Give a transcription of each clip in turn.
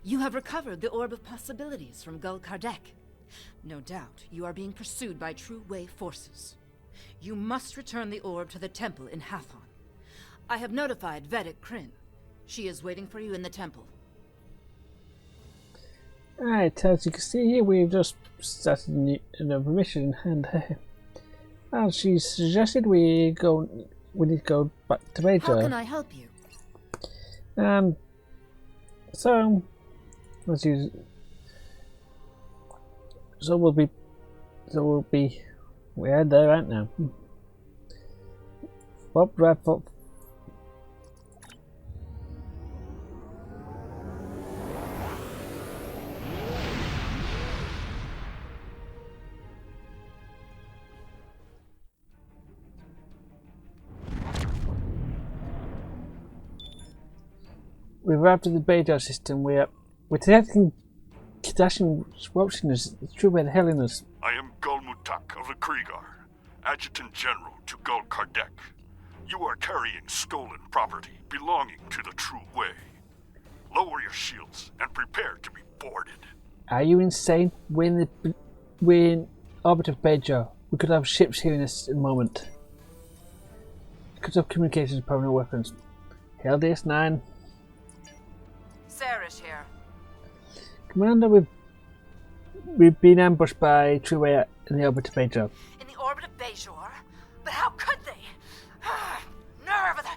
You have recovered the Orb of Possibilities from Gul Kardec. No doubt, you are being pursued by True Way forces. You must return the orb to the temple in Hathon. I have notified Vedic Kryn. She is waiting for you in the temple. Right, as you can see here, we've just started another mission, and as she suggested, we need to go back to Bajor. How can I help you? So we're there right now. Right up. We've arrived at the Bajor system. We're detecting Kadashian watching us. It's true where the hell in us. I am Gul Mutak of the Kriegar, Adjutant General to Gul Kardec. You are carrying stolen property belonging to the True Way. Lower your shields and prepare to be boarded. Are you insane? We're in orbit of Bajor. We could have ships here in a moment. We could have communications and permanent weapons. Hail DS9. Sarah's here. Commander, we've been ambushed by True Way in the orbit of Bajor. In the orbit of Bajor? But how could they? Nerve of the...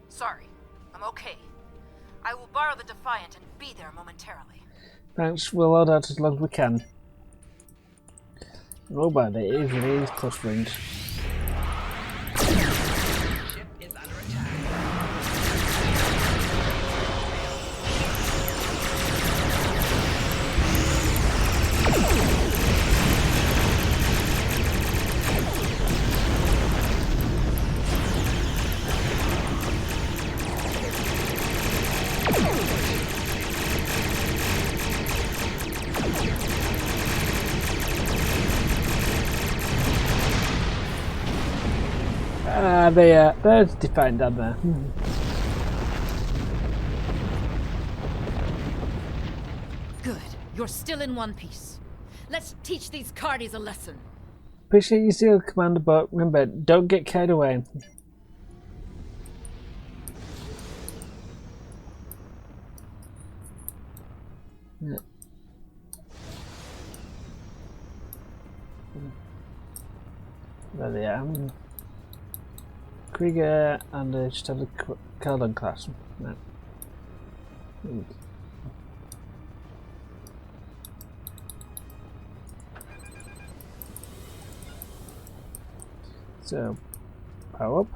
Sorry, I'm okay. I will borrow the Defiant and be there momentarily. Thanks, we'll load out as long as we can. Oh, but it is close range. Ship is under attack. There's Defiant down there. Good. You're still in one piece. Let's teach these Cardis a lesson. Appreciate your zeal, Commander, but remember, don't get carried away. Yeah. There they are. Krieger and just have the Hathon class. No. So, power up.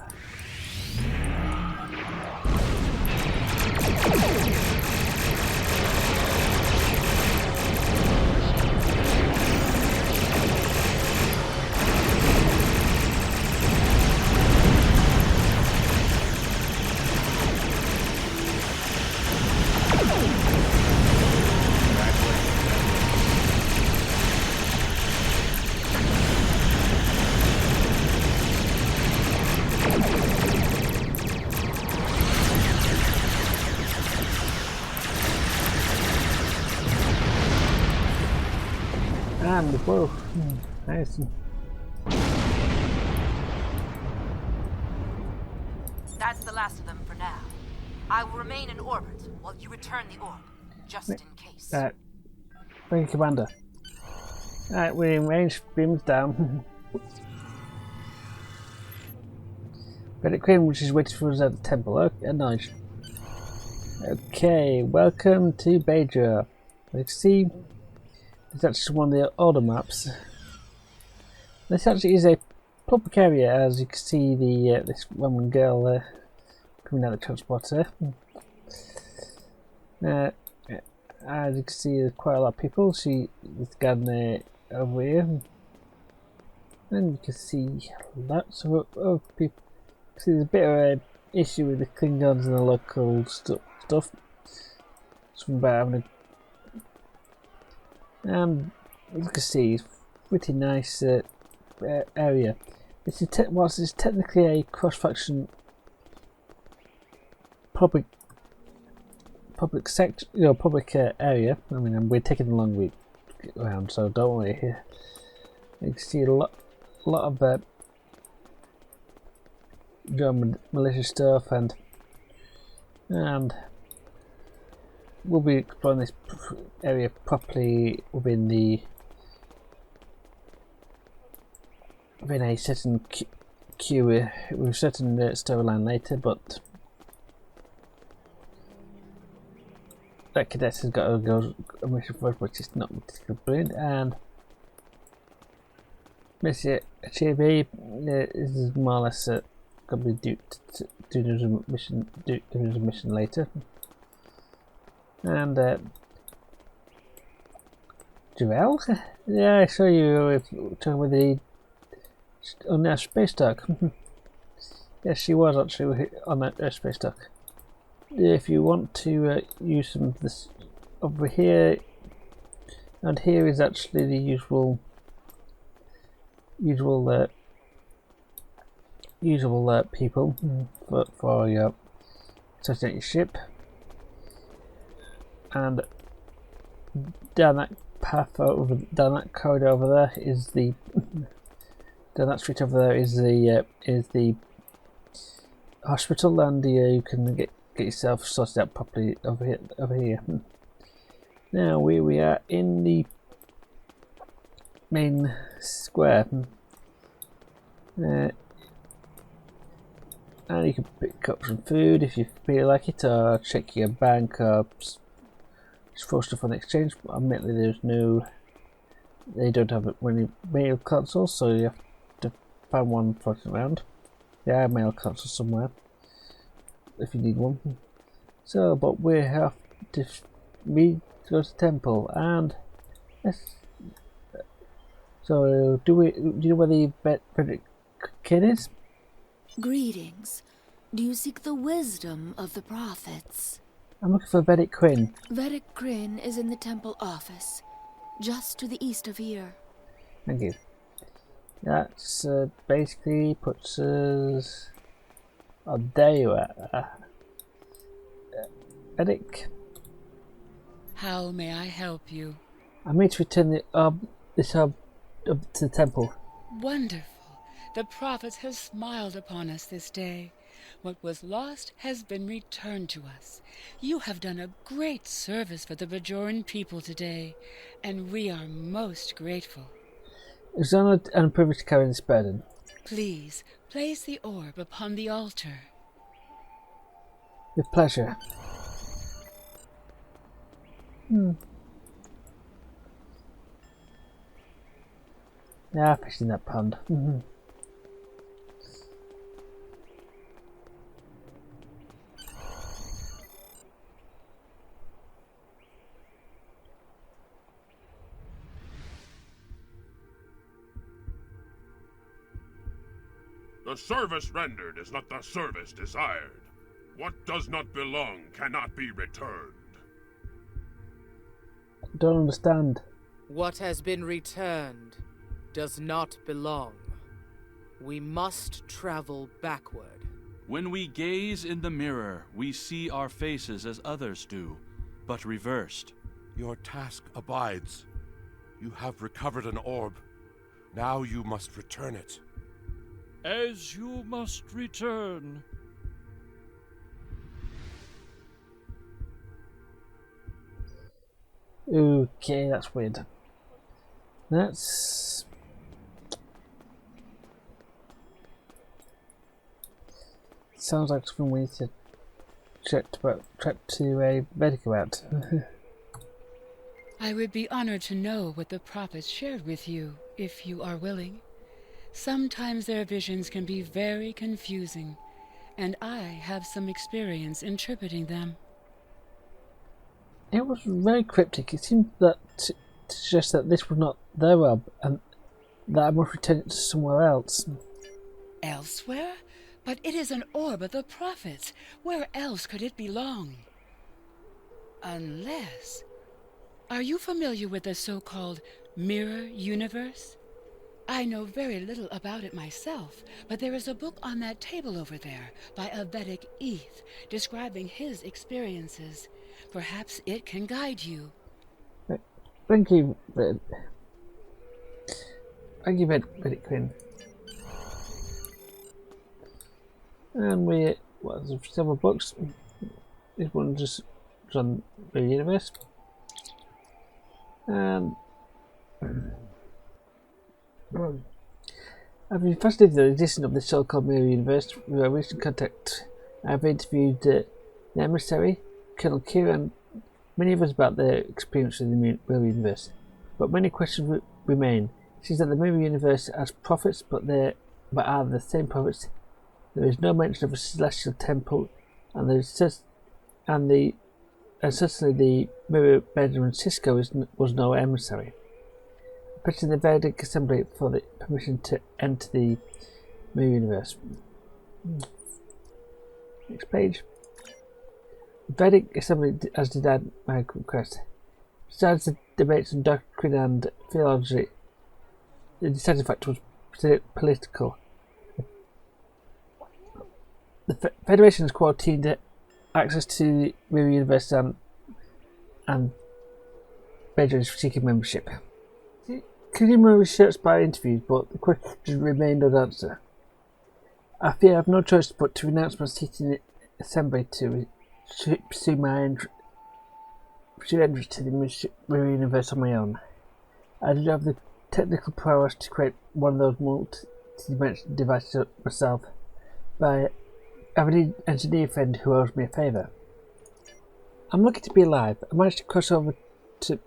And whoa, nice. That's the last of them for now. I will remain in orbit while you return the orb, just in case. Thank you, Commander. Alright, we're in range, beams down. Vedic Kryn, which is waiting for us at the temple. Okay, nice. Okay, welcome to Bajor. Let's see. It's actually one of the older maps. This actually is a public area, as you can see this woman girl coming out of the transporter. As you can see, there's quite a lot of people. She is gathering over here, and you can see lots of other people. See, there's a bit of an issue with the Klingons and the local stuff. Something about having you can see, it's a pretty nice area. This is whilst it's technically a cross-faction public public area. I mean, we're taking a long route around, so don't worry. Here, you can see a lot of German militia stuff, and we'll be exploring this area properly within a certain queue. We've certain storyline later, but that cadet has got to go a mission for us, which is not particularly brilliant. And Monsieur Chibi is more or less going to be doing a mission later. And Jarell? Yeah, I saw you talking with the on that space dock. Yes, she was actually on that space dock. If you want to use some of this over here, and here is actually the usual people for your setting your ship, and down that path over, down that corridor over there is the down that street over there is the hospital, and you can get yourself sorted out properly over here. Now we are in the main square, and you can pick up some food if you feel like it, or check your bank, or just throw stuff on the exchange. Admittedly, they don't have many mail consoles, so you have to find one floating around. There are mail consoles somewhere if you need one. So, but we have to go to the temple, and so do you know where the Frederick kid is? Greetings. Do you seek the wisdom of the prophets? I'm looking for Vedic Quinn. Vedic Quinn is in the temple office, just to the east of here. Thank you. That's basically puts us. Oh, there you are. Vedic. How may I help you? I need to return this orb to the temple. Wonderful. The prophet has smiled upon us this day. What was lost has been returned to us. You have done a great service for the Bajoran people today, and we are most grateful. It's an honor and a privilege to carry this burden. Please, place the orb upon the altar. With pleasure. Yeah, fish in that pond. The service rendered is not the service desired. What does not belong cannot be returned. Don't understand. What has been returned does not belong. We must travel backward. When we gaze in the mirror, we see our faces as others do, but reversed. Your task abides. You have recovered an orb. Now you must return it. As you must return. Okay, that's weird. That's... sounds like something we need to check to a Vedic about. I would be honored to know what the prophets shared with you, if you are willing. Sometimes their visions can be very confusing, and I have some experience interpreting them. It was very cryptic. It seemed to suggest that this was not their orb, and that I must return it to somewhere else. Elsewhere? But it is an orb of the prophets. Where else could it belong? Unless... Are you familiar with the so-called mirror universe? I know very little about it myself, but there is a book on that table over there by a Vedic Eth describing his experiences. Perhaps it can guide you. Thank you, Medic Quinn. And we, well, there's several books. This one just on the universe. And I've been fascinated with the existence of the so-called mirror universe. With our recent contact, I've interviewed the emissary, Colonel Kira, and many of us about their experience with the mirror universe. But many questions remain. It seems that the mirror universe has prophets, but are the same prophets. There is no mention of a celestial temple, and certainly the mirror Benjamin Sisko was no emissary. Petition the Vedic Assembly for the permission to enter the mirror universe. Next page. The Vedic Assembly has denied my request. Besides the debates on doctrine and theology, the deciding factor was political. The Federation has quarantined access to the mirror universe and Bajor is seeking membership. Kojima researched by interviews, but the question remained unanswered. I fear I have no choice but to renounce my seat in the Assembly to pursue entry to the mirror universe on my own. I do not have the technical prowess to create one of those multi-dimensional devices myself, but I have an engineer friend who owes me a favour. I'm lucky to be alive. I managed to cross over to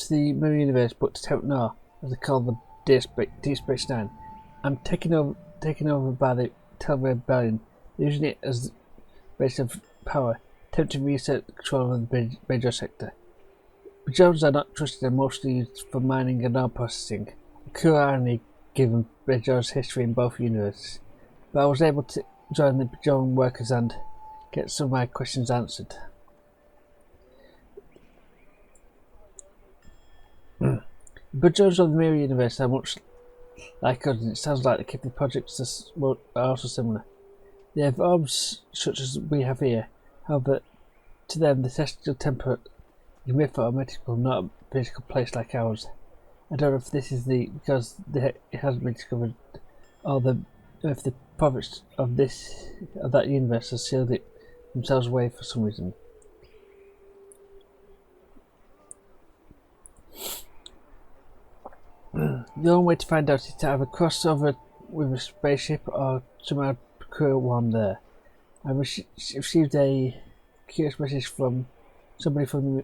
the mirror universe, but to Terra Nor, as they call the DS9. I'm taken over by the Telegram Rebellion, using it as the base of power, attempting to reset control of the Bajor sector. Bajors are not trusted and mostly used for mining and ore processing. A cruel irony given Bajor's history in both universes. But I was able to join the Bajoran workers and get some of my questions answered. Bajors of the mirror universe are much like us, and it sounds like the Kipling projects are also similar. They have orbs such as we have here, however, to them the celestial temple is mythological, not a physical place like ours. I don't know if this is because it hasn't been discovered, or if the prophets of that universe have sealed it themselves away for some reason. The only way to find out is to have a crossover with a spaceship or somehow procure one there. I received a curious message from somebody from the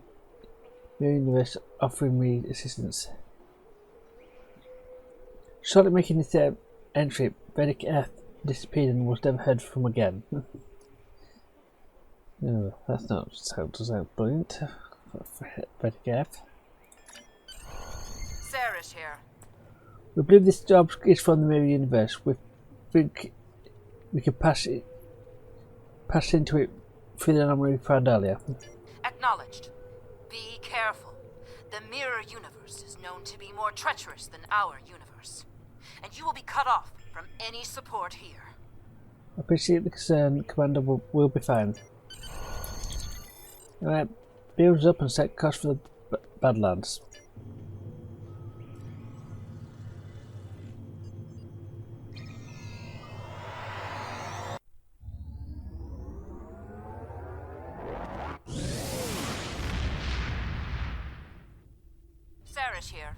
universe offering me assistance. Shortly making this entry, Vedic F disappeared and was never heard from again. No, that's not sound brilliant for Vedic F. Sarah's here. We believe this job is from the mirror universe. We think we can pass into it through the anomaly we found earlier. Acknowledged. Be careful. The mirror universe is known to be more treacherous than our universe, and you will be cut off from any support here. I appreciate the concern, Commander. We'll be fine. Alright, build up and set course for the Badlands. Sarah's here.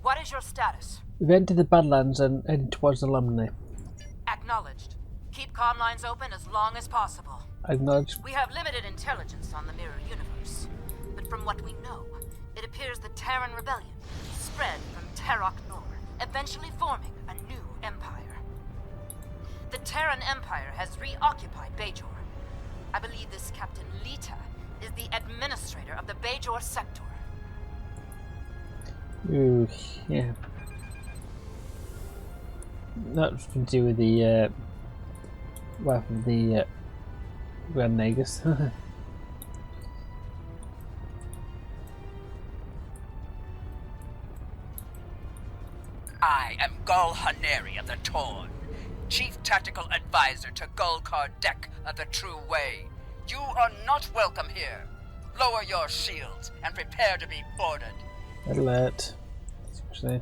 What is your status? We've entered the Badlands and heading towards the Lumley. Acknowledged. Keep comm lines open as long as possible. Acknowledged. We have limited intelligence on the mirror universe, but from what we know, it appears the Terran rebellion spread from Terok Nor, eventually forming a new empire. The Terran Empire has reoccupied Bajor. I believe this Captain Lita is the administrator of the Bajor sector. Ooh, yeah. Nothing to do with the wife of the Grand Nagus. I am Gul Haneri of the Torn. Chief Tactical Advisor to Gul Kardec of the True Way. You are not welcome here. Lower your shields and prepare to be boarded. Alert. Actually.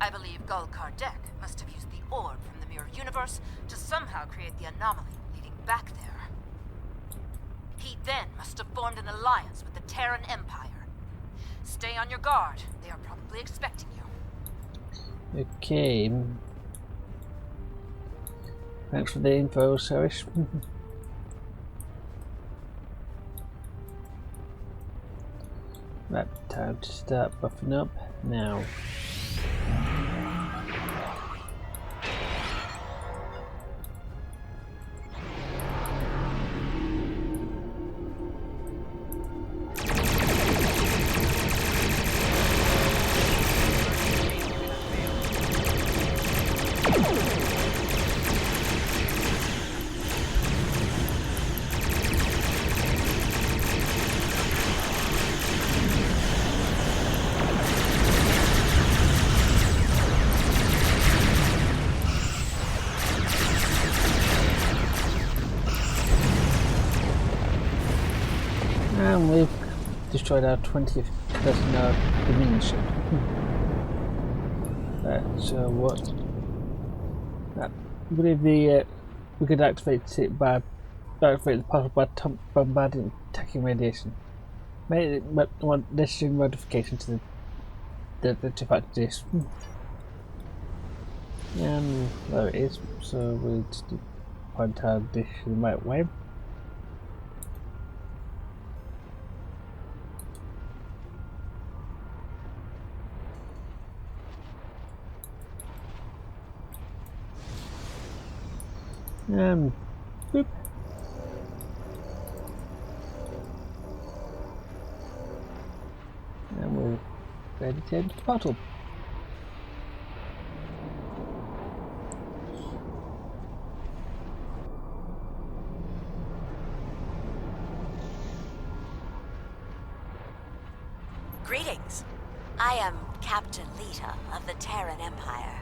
I believe Gul Kardec must have used the orb from the mirror universe to somehow create the anomaly leading back there. He then must have formed an alliance with the Terran Empire. Stay on your guard. They are probably expecting you. Okay. Thanks for the info, Serish. Right, time to start buffing up now. And we've destroyed our 20th person of Dominion ship. So what? I believe we could activate it by activate the puzzle by bombarding attacking radiation. Make one necessary modification to the artifact disk. And there it is. So we'll just point our dish in the right way. Boop. And we're ready to enter the portal. Greetings. I am Captain Lita of the Terran Empire.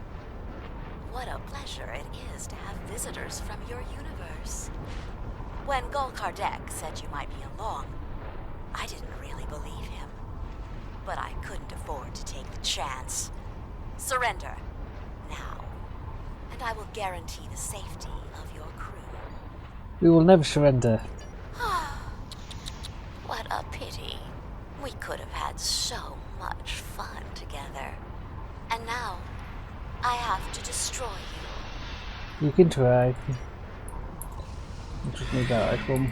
What a pleasure it is to have visitors from your universe. When Gul Kardec said you might be along, I didn't really believe him. But I couldn't afford to take the chance. Surrender, now, and I will guarantee the safety of your crew. We will never surrender. What a pity. We could have had so much fun together. And now, I have to destroy you. You can try. Just need that item.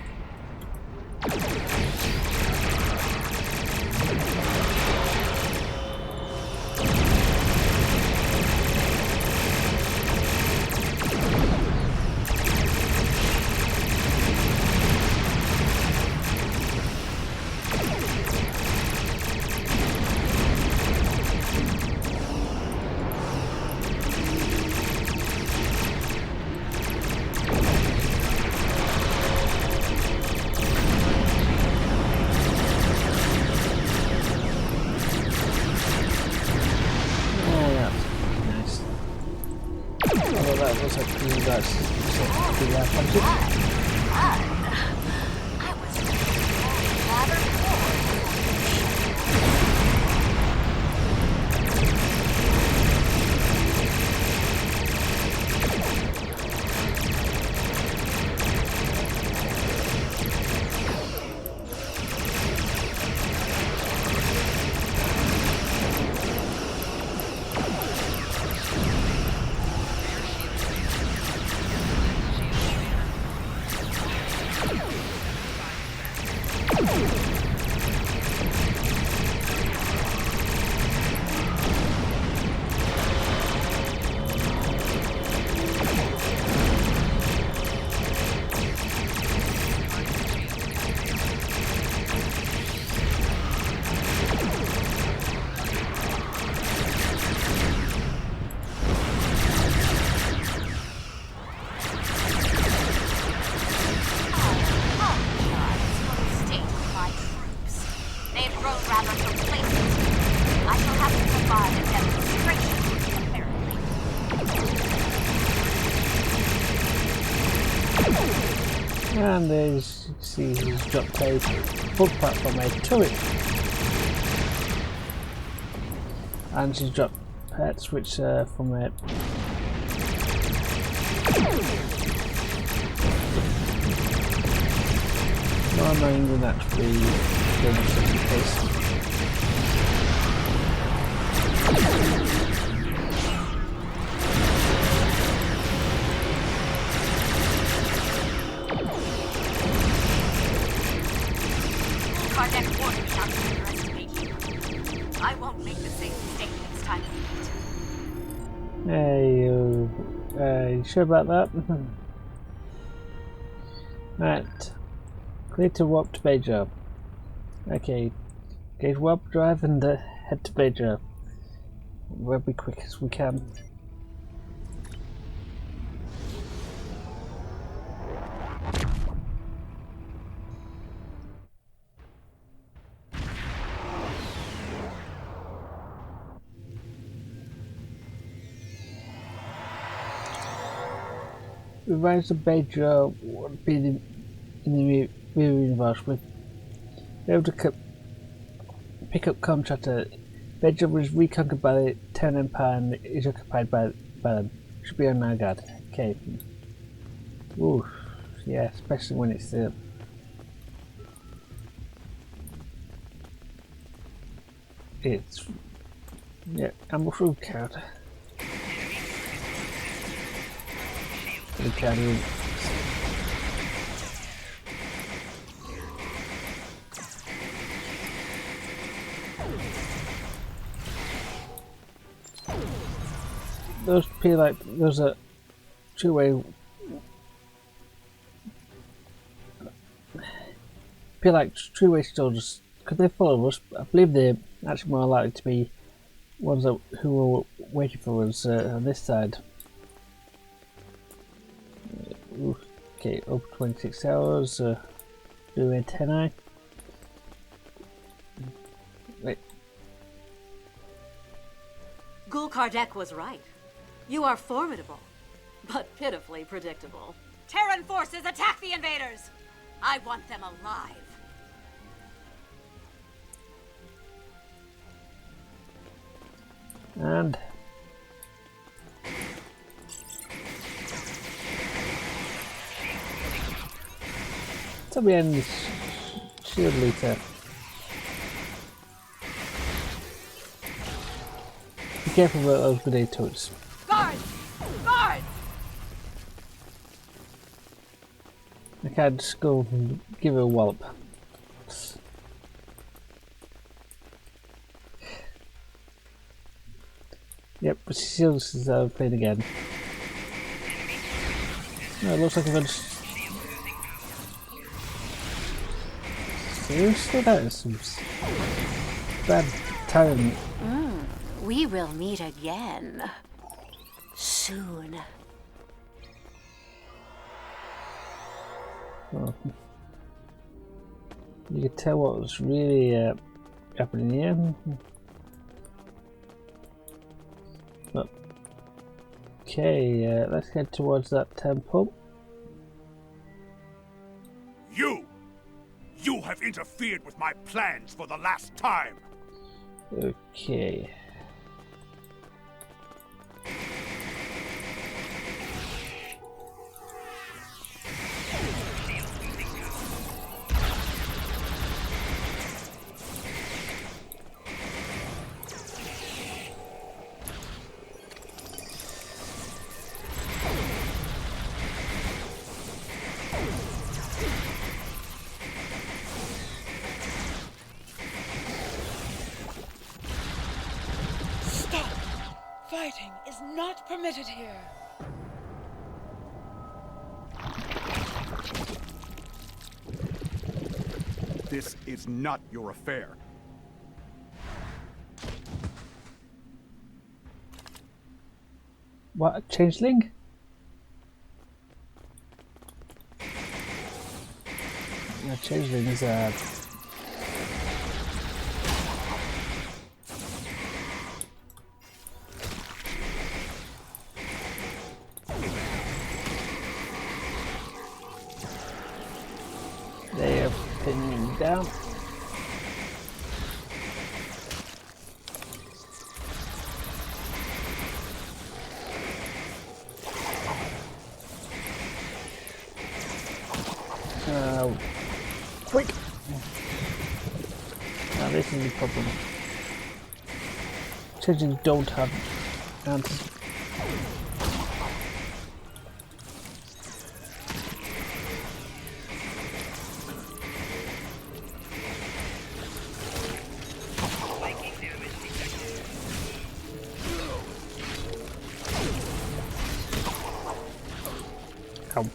And as you can see, he's dropped a full platform, a turret. And she's dropped pets, which from it. More annoying than actually doing the case. Karnak warned me not to underestimate you. I won't make the same mistake next time we meet. Hey, you sure about that? Right. Clear to warp to Bajor. Okay. Engage warp drive and head to Bajor. We'll be quick as we can. The rise of Bajor would be in the real universe with be able to pick up contractor. Bajor was reconquered by the Terran Empire and is occupied by them. Should be on our guard. Okay. Ooh, yeah, especially when it's the yeah, ambush room card. The card room. Those appear like there's a two-way. Appear like two-way soldiers. Could they follow us? I believe they're actually more likely to be ones who were waiting for us on this side. Okay, over 26 hours. Doing 10i. Wait. Gul Kardec was right. You are formidable, but pitifully predictable. Terran forces, attack the invaders! I want them alive. And to be in shield later. Be careful about those grenade turrets. Guards! Guards! I can't just go and give her a wallop. Yep, but she is playing again. No, it looks like I've just... Seriously, that is some bad time. We will meet again. Soon. Oh. You could tell what was really happening here. But, okay, let's head towards that temple. You have interfered with my plans for the last time. Okay. Fighting is not permitted here. This is not your affair. What, a changeling? Yeah, changeling is pinning him down. Quick! Now this is the problem. Children don't have answers. Come.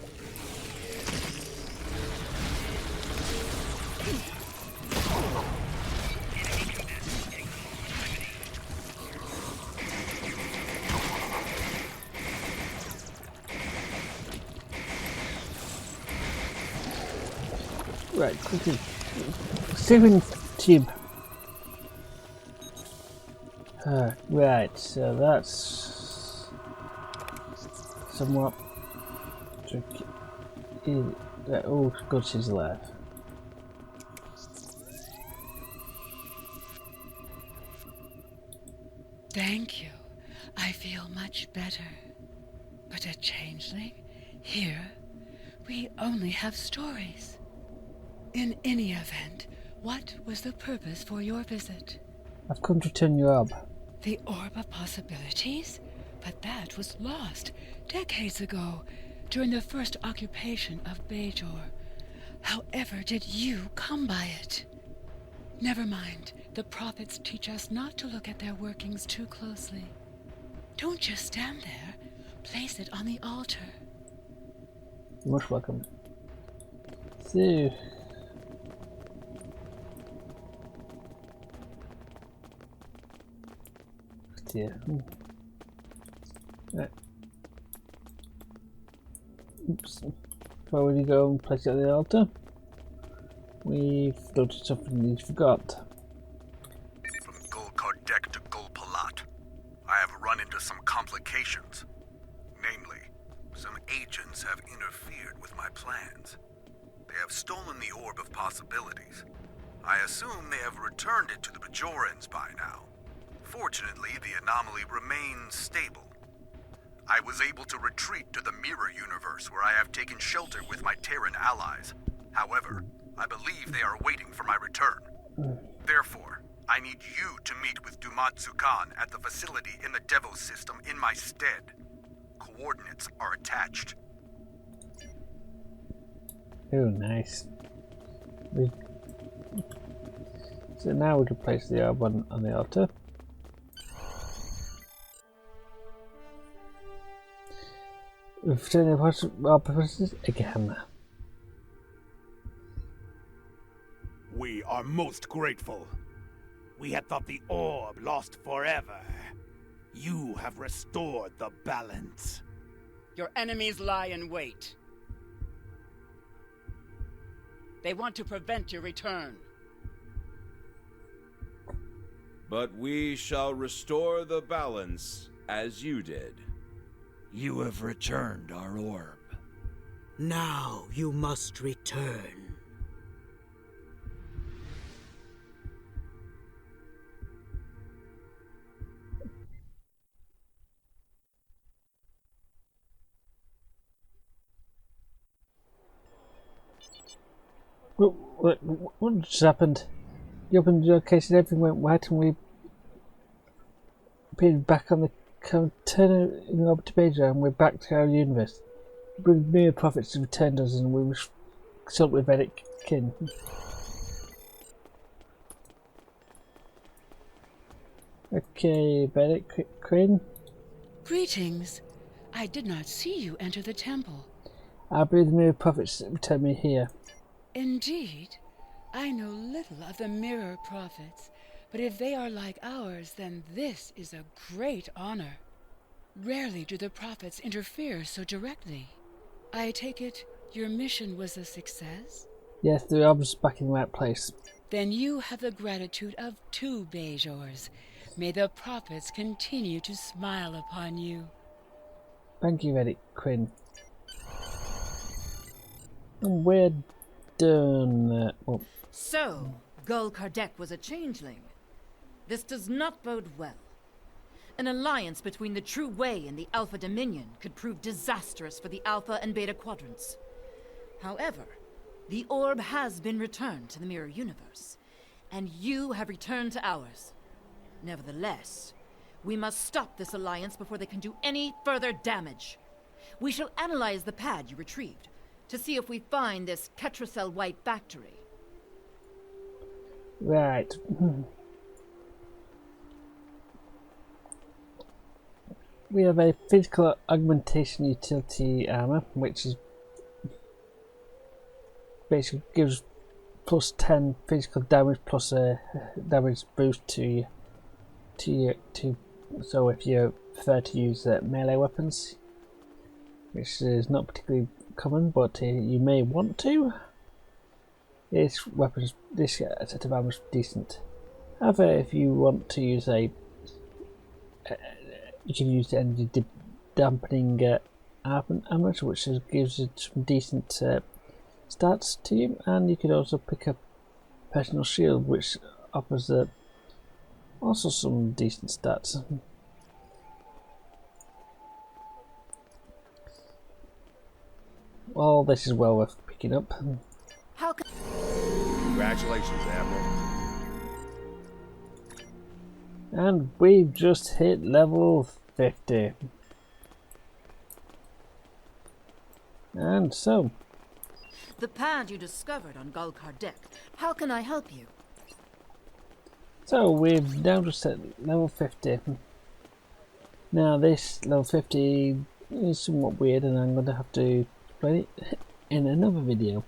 Right, quickly. Steering tube. Right, so that's somewhat tricky. Oh, God, she's alive. Thank you. I feel much better. But a changeling? Here, we only have stories. In any event, what was the purpose for your visit? I've come to return your orb. The Orb of Possibilities? But that was lost decades ago, during the first occupation of Bajor. However did you come by it? Never mind. The prophets teach us not to look at their workings too closely. Don't just stand there. Place it on the altar. You're most welcome. So... Yeah. Right. Oops. Before we go and place it on the altar, we've noticed something we forgot. From Gol-Kardec to Gol-Palat, I have run into some complications. Namely, some agents have interfered with my plans. They have stolen the Orb of Possibilities. I assume they have returned it to the Bajorans by now. Fortunately, the anomaly remains stable. I was able to retreat to the Mirror Universe, where I have taken shelter with my Terran allies. However, I believe they are waiting for my return. Therefore, I need you to meet with Dumatsu Khan at the facility in the Devos system in my stead. Coordinates are attached. Oh, nice. So now we can place the orb on the altar. We've turned our purposes again. We are most grateful. We had thought the orb lost forever. You have restored the balance. Your enemies lie in wait. They want to prevent your return. But we shall restore the balance as you did. You have returned our orb. Now you must return. What just happened? You opened your case and everything went white and we appeared back on the container in the orbit to Bajor and we're back to our universe. The mere prophets returned us and we were consulted with Vedic kin. Okay, Vedic Queen. Greetings. I did not see you enter the temple. I believe the mere prophets returned me here. Indeed. I know little of the Mirror Prophets, but if they are like ours, then this is a great honor. Rarely do the Prophets interfere so directly. I take it your mission was a success? Yes, the orb was back in the right place. Then you have the gratitude of 2 Bajors. May the Prophets continue to smile upon you. Thank you, Vedic Queen. And where done. Well, So, Gul Kardec was a changeling. This does not bode well. An alliance between the True Way and the Alpha Dominion could prove disastrous for the Alpha and Beta Quadrants. However, the orb has been returned to the Mirror Universe, and you have returned to ours. Nevertheless, we must stop this alliance before they can do any further damage. We shall analyze the pad you retrieved to see if we find this Ketracel White Factory. right. We have a physical augmentation utility armor, which is basically gives plus 10 physical damage plus a damage boost to so if you prefer to use melee weapons, which is not particularly common, but you may want to. This set of armor is decent. However, if you want to use you can use the energy dampening armor, which gives it some decent stats to you, and you could also pick up personal shield, which offers also some decent stats. All this is well worth picking up. Congratulations, Admiral. And we've just hit level 50. And so, The pad you discovered on Gul Kardec. How can I help you? So we've now just hit level 50. Now this level 50 is somewhat weird, and I'm going to have to explain it in another video.